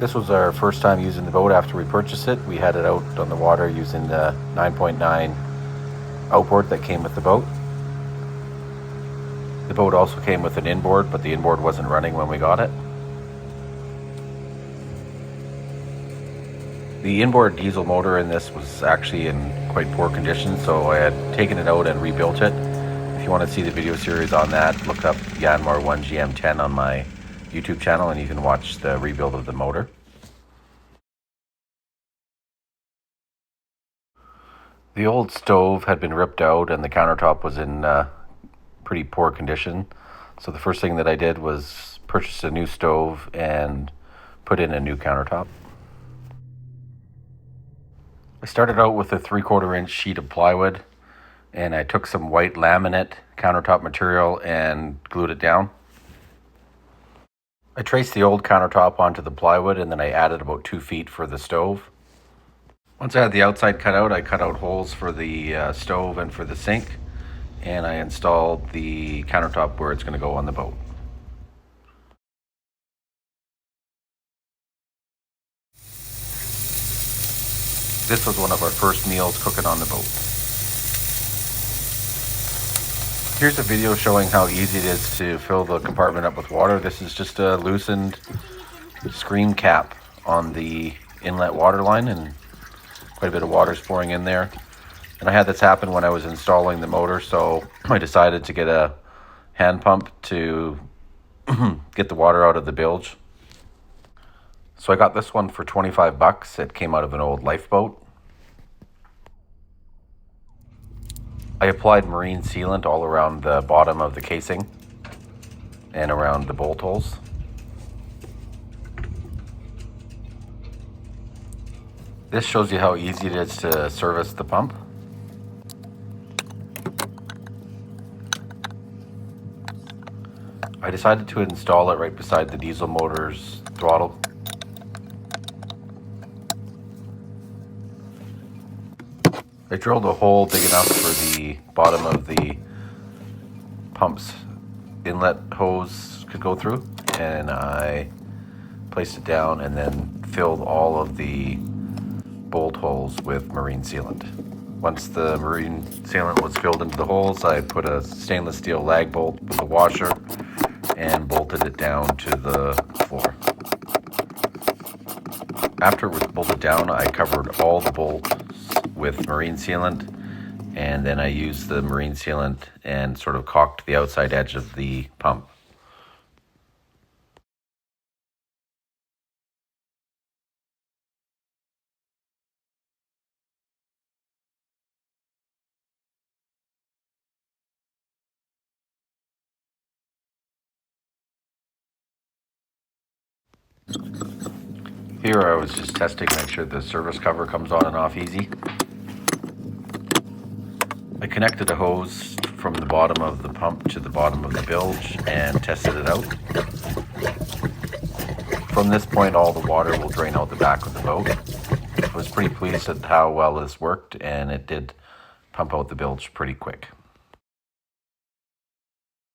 This was our first time using the boat after we purchased it. We had it out on the water using the 9.9 outboard that came with the boat. The boat also came with an inboard, but the inboard wasn't running when we got it. The inboard diesel motor in this was actually in quite poor condition, so I had taken it out and rebuilt it. If you want to see the video series on that, look up Yanmar 1GM10 on my YouTube channel and you can watch the rebuild of the motor. The old stove had been ripped out and the countertop was in pretty poor condition. So the first thing that I did was purchase a new stove and put in a new countertop. I started out with a 3/4 inch sheet of plywood and I took some white laminate countertop material and glued it down. I traced the old countertop onto the plywood and then I added about 2 feet for the stove. Once I had the outside cut out, I cut out holes for the stove and for the sink, and I installed the countertop where it's going to go on the boat. This was one of our first meals cooking on the boat. Here's a video showing how easy it is to fill the compartment up with water. This is just a loosened screen cap on the inlet water line and quite a bit of water is pouring in there. And I had this happen when I was installing the motor, so I decided to get a hand pump to get the water out of the bilge. So I got this one for 25 bucks. It came out of an old lifeboat. I applied marine sealant all around the bottom of the casing and around the bolt holes. This shows you how easy it is to service the pump. I decided to install it right beside the diesel motor's throttle. I drilled a hole big enough for the bottom of the pump's inlet hose could go through, and I placed it down and then filled all of the bolt holes with marine sealant. Once the marine sealant was filled into the holes, I put a stainless steel lag bolt with a washer and bolted it down to the floor. After it was bolted down, I covered all the bolts with marine sealant, and then I used the marine sealant and sort of caulked the outside edge of the pump. Here I was just testing to make sure the service cover comes on and off easy. I connected a hose from the bottom of the pump to the bottom of the bilge and tested it out. From this point, all the water will drain out the back of the boat. I was pretty pleased at how well this worked, and it did pump out the bilge pretty quick.